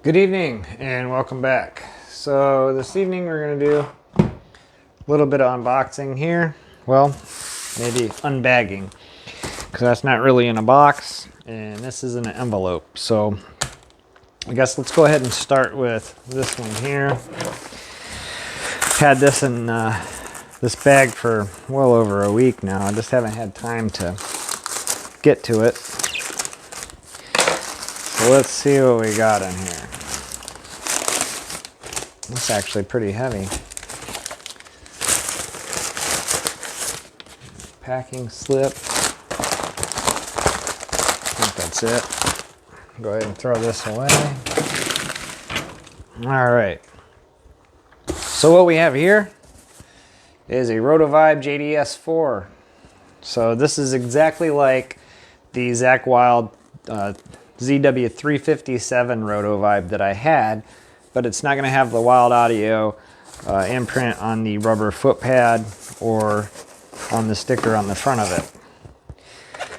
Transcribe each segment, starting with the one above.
Good evening and welcome back. So this evening we're going to do a little bit of unboxing here. Well, maybe unbagging, because that's not really in a box and this is in an envelope. So I guess let's go ahead and start with this one here. Had this in this bag for well over a week now. I just haven't had time to get to it. So let's see what we got in here. It's actually pretty heavy. Packing slip. I think that's it. Go ahead and throw this away. All right. So what we have here is a Rotovibe JDS4. So this is exactly like the Zakk Wylde ZW357 Rotovibe that I had, but it's not going to have the Wylde Audio imprint on the rubber foot pad or on the sticker on the front of it.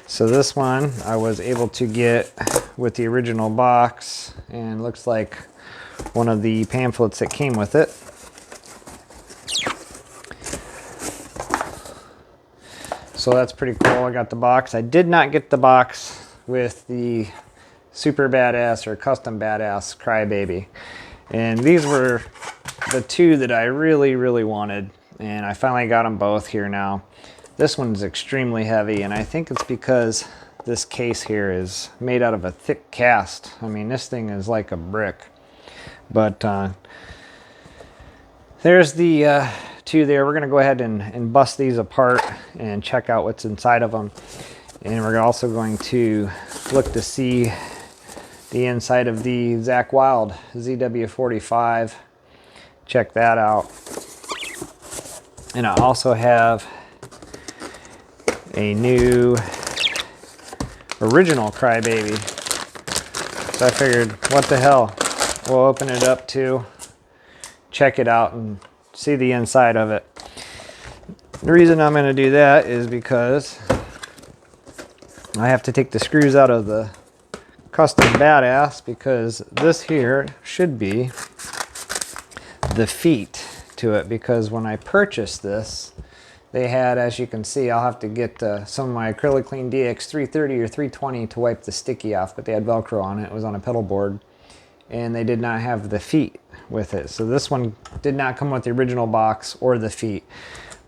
So this one I was able to get with the original box, and looks like one of the pamphlets that came with it. So that's pretty cool. I got the box. I did not get the box with the super badass or custom badass Crybaby. And these were the two that I really wanted, and I finally got them both here now. This one's extremely heavy, and I think it's because this case here is made out of a thick cast. I mean, this thing is like a brick. But there's the two there. We're going to go ahead and bust these apart and check out what's inside of them. And we're also going to look to see the inside of the Zakk Wylde ZW45. Check that out. And I also have a new original Crybaby. So I figured, what the hell? We'll open it up too, check it out, and see the inside of it. The reason I'm going to do that is because I have to take the screws out of the custom badass, because this here should be the feet to it, because when I purchased this, they had, as you can see, I'll have to get some of my Acrylic Clean DX 330 or 320 to wipe the sticky off, but they had Velcro on it. It was on a pedal board, and they did not have the feet with it. So this one did not come with the original box or the feet,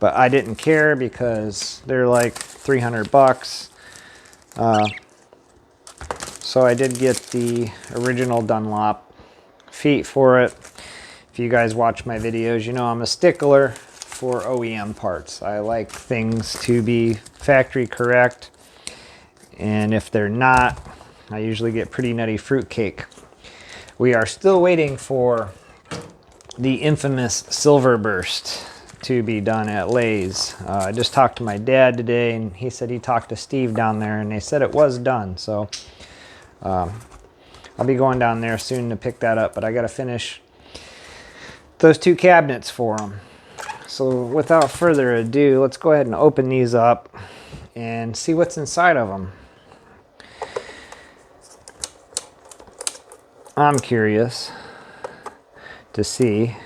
but I didn't care because they're like 300 bucks. So I did get the original Dunlop feet for it. If you guys watch my videos, you know I'm a stickler for OEM parts. I like things to be factory correct, and if they're not, I usually get pretty nutty fruitcake. We are still waiting for the infamous silver burst to be done at Lay's. I just talked to my dad today, and he said he talked to Steve down there, and they said it was done. So I'll be going down there soon to pick that up, but I got to finish those two cabinets for them. So without further ado, let's go ahead and open these up and see what's inside of them. I'm curious to see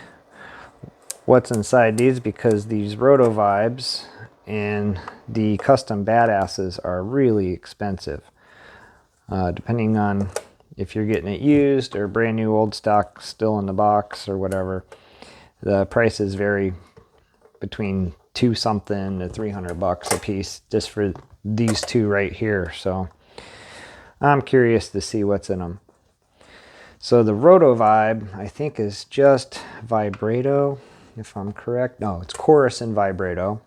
what's inside these, because these Rotovibes and the custom badasses are really expensive. Depending on if you're getting it used or brand new old stock still in the box or whatever, the prices vary between $2 something to 300 bucks a piece just for these two right here. So I'm curious to see what's in them. So the Rotovibe, I think, is just vibrato, if I'm correct. No, it's chorus and vibrato.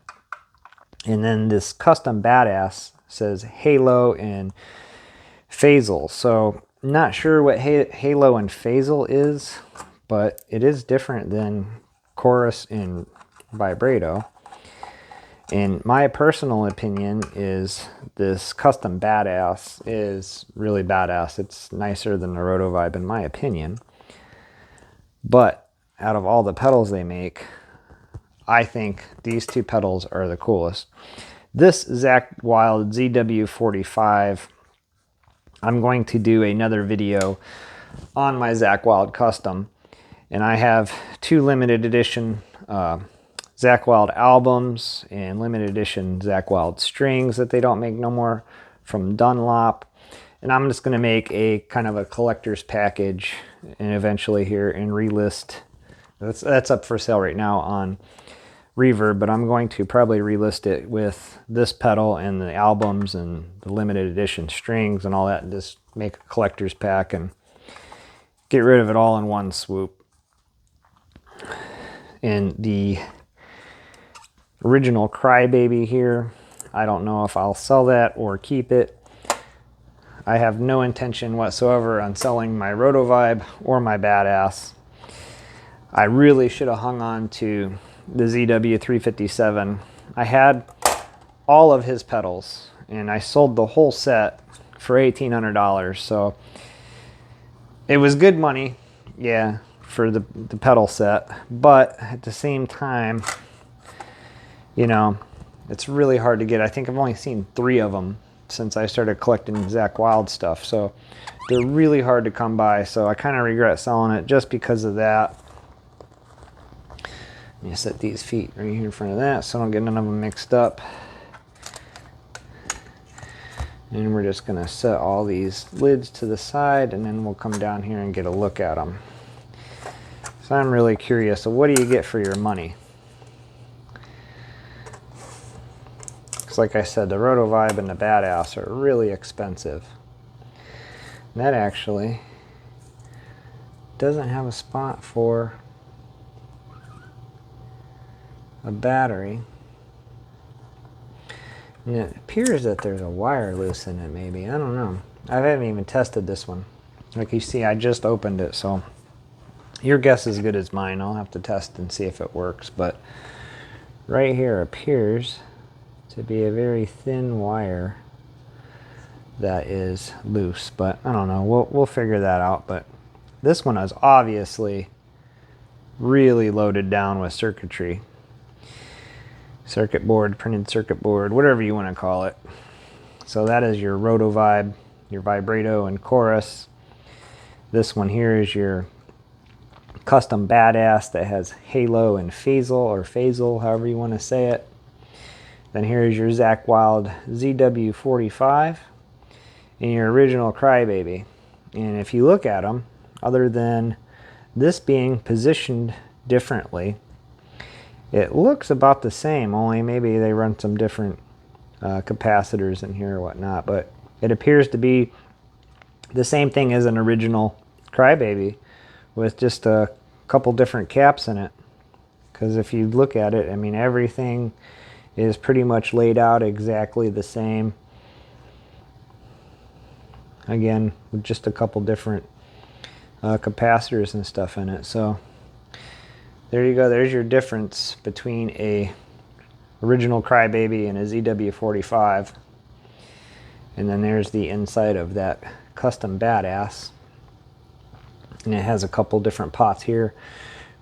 And then this custom badass says halo and phasal. So not sure what halo and phasal is, but it is different than chorus and vibrato. And my personal opinion is this custom badass is really badass. It's nicer than the Rotovibe in my opinion. But out of all the pedals they make, I think these two pedals are the coolest. This Zakk Wylde ZW45, I'm going to do another video on my Zakk Wylde Custom. And I have 2 limited edition Zakk Wylde albums and limited edition Zakk Wylde strings that they don't make no more from Dunlop. And I'm just going to make a kind of a collector's package and eventually here and relist. That's up for sale right now on Reverb, but I'm going to probably relist it with this pedal and the albums and the limited edition strings and all that, and just make a collector's pack and get rid of it all in one swoop. And the original Crybaby here, I don't know if I'll sell that or keep it. I have no intention whatsoever on selling my Rotovibe or my Badass. I really should have hung on to the ZW357. I had all of his pedals and I sold the whole set for $1,800, so it was good money, yeah, for the pedal set, but at the same time, you know, it's really hard to get. I think I've only seen 3 of them since I started collecting Zakk Wylde stuff, so they're really hard to come by, so I kind of regret selling it just because of that. Let me set these feet right here in front of that so I don't get none of them mixed up. And we're just going to set all these lids to the side, and then we'll come down here and get a look at them. So I'm really curious, so what do you get for your money? Because like I said, the Rotovibe and the Badass are really expensive. And that actually doesn't have a spot for a battery, and it appears that there's a wire loose in it, maybe. I don't know. I haven't even tested this one. Like you see, I just opened it, so your guess is as good as mine. I'll have to test and see if it works, but right here appears to be a very thin wire that is loose, but I don't know. We'll figure that out. But this one is obviously really loaded down with circuitry. Circuit board, printed circuit board, whatever you want to call it. So that is your Rotovibe, your vibrato and chorus. This one here is your custom Badass that has halo and phasal, however you want to say it. Then here is your Zakk Wylde ZW45 and your original Crybaby. And if you look at them, other than this being positioned differently, it looks about the same, only maybe they run some different capacitors in here or whatnot, but it appears to be the same thing as an original Crybaby with just a couple different caps in it. Because if you look at it, I mean, everything is pretty much laid out exactly the same. Again, with just a couple different capacitors and stuff in it. So there you go. There's your difference between a original Crybaby and a ZW45. And then there's the inside of that custom Badass. And it has a couple different pots here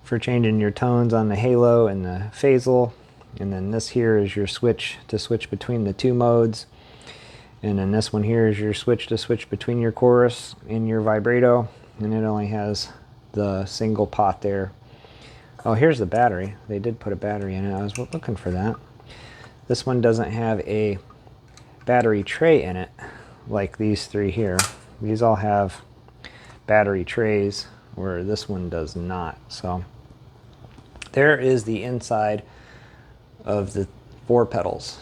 for changing your tones on the halo and the phasal. And then this here is your switch to switch between the 2 modes. And then this one here is your switch to switch between your chorus and your vibrato. And it only has the single pot there. Oh, here's the battery. They did put a battery in it. I was looking for that. This one doesn't have a battery tray in it like these 3 here. These all have battery trays, where this one does not. So there is the inside of the 4 pedals.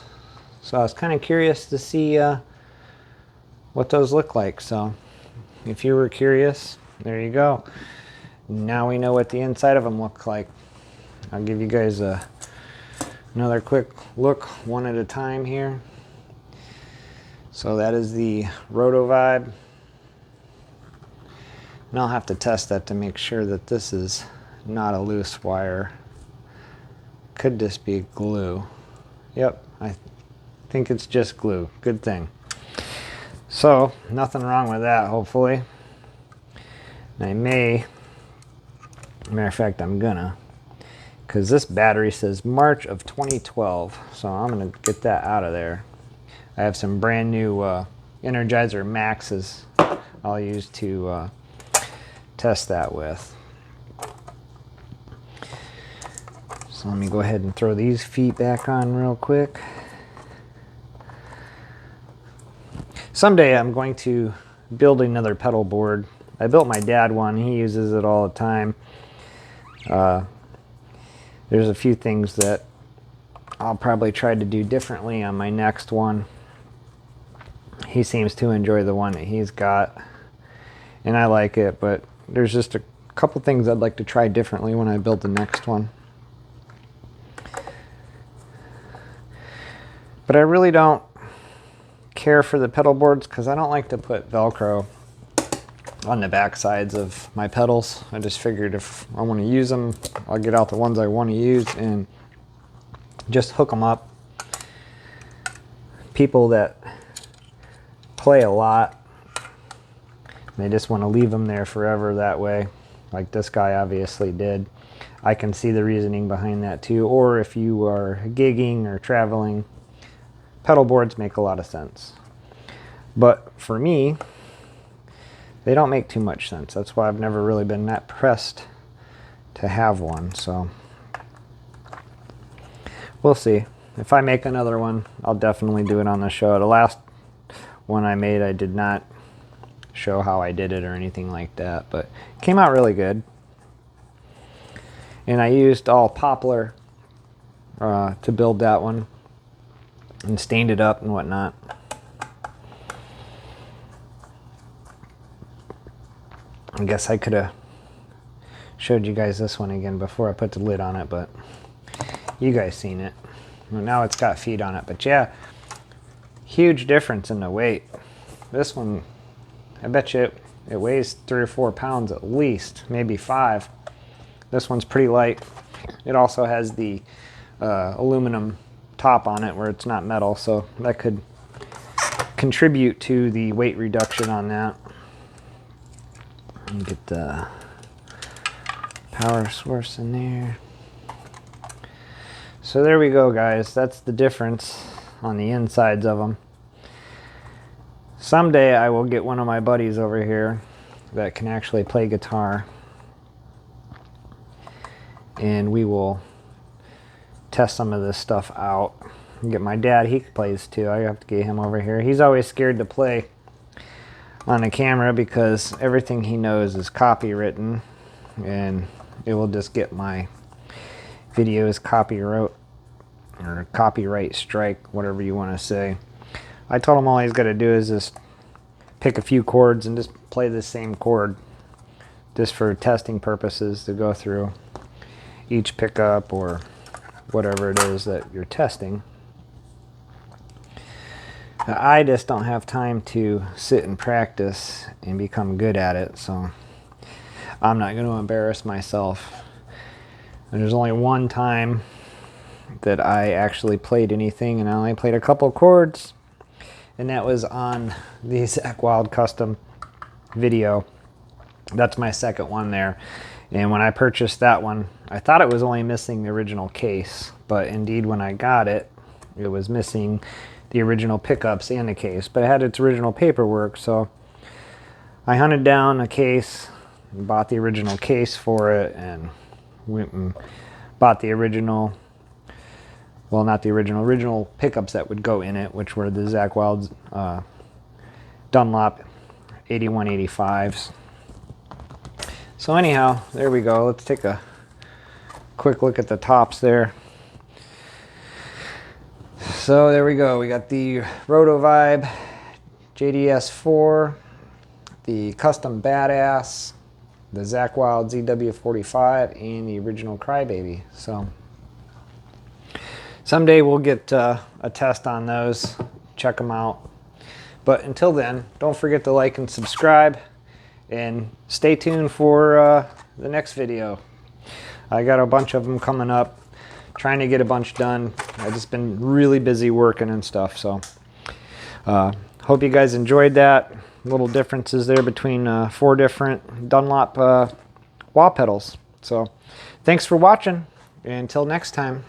So I was kind of curious to see what those look like. So if you were curious, there you go. Now we know what the inside of them look like. I'll give you guys another quick look one at a time here. So that is the Rotovibe. And I'll have to test that to make sure that this is not a loose wire. Could just be glue. Yep, I think it's just glue. Good thing. So nothing wrong with that, hopefully. And I may, matter of fact, I'm gonna, because this battery says March of 2012, so I'm gonna get that out of there. I have some brand new Energizer Maxes I'll use to test that with. So let me go ahead and throw these feet back on real quick. Someday I'm going to build another pedal board. I built my dad one. He uses it all the time. There's a few things that I'll probably try to do differently on my next one. He seems to enjoy the one that he's got, and I like it, but there's just a couple things I'd like to try differently when I build the next one. But I really don't care for the pedal boards because I don't like to put Velcro on the back sides of my pedals. I just figured if I want to use them, I'll get out the ones I want to use and just hook them up. People that play a lot, they just want to leave them there forever that way, like this guy obviously did. I can see the reasoning behind that too. Or if you are gigging or traveling, pedal boards make a lot of sense. But for me, they don't make too much sense. That's why I've never really been that pressed to have one. So we'll see. If I make another one, I'll definitely do it on the show. The last one I made, I did not show how I did it or anything like that, but it came out really good. And I used all poplar to build that one and stained it up and whatnot. I guess I could have showed you guys this one again before I put the lid on it, but you guys seen it. Well, now it's got feet on it, but yeah, huge difference in the weight. This one, I bet you it weighs 3 or 4 pounds at least, maybe 5. This one's pretty light. It also has the aluminum top on it where it's not metal, so that could contribute to the weight reduction on that. And get the power source in there. So there we go, guys. That's the difference on the insides of them. Someday I will get one of my buddies over here that can actually play guitar, and we will test some of this stuff out. Get my dad, he plays too. I have to get him over here. He's always scared to play on a camera because everything he knows is copywritten, and it will just get my videos copyright or copyright strike, whatever you want to say. I told him all he's got to do is just pick a few chords and just play the same chord, just for testing purposes, to go through each pickup or whatever it is that you're testing. I just don't have time to sit and practice and become good at it, so I'm not going to embarrass myself. And there's only one time that I actually played anything, and I only played a couple chords, and that was on the Zach Wild custom video. That's my second one there. And when I purchased that one, I thought it was only missing the original case, but indeed when I got it, it was missing the original pickups and the case, but it had its original paperwork. So I hunted down a case and bought the original case for it, and went and bought the original, well, not the original pickups that would go in it, which were the Zach Wild's Dunlop 8185s. So anyhow, there we go. Let's take a quick look at the tops there. So there we go. We got the Rotovibe JDS4, the Custom Badass, the Zach Wild ZW45, and the original Crybaby. So someday we'll get a test on those, check them out. But until then, don't forget to like and subscribe, and stay tuned for the next video. I got a bunch of them coming up, trying to get a bunch done. I've just been really busy working and stuff, so hope you guys enjoyed that. Little differences there between 4 different Dunlop wah pedals. So thanks for watching, and until next time.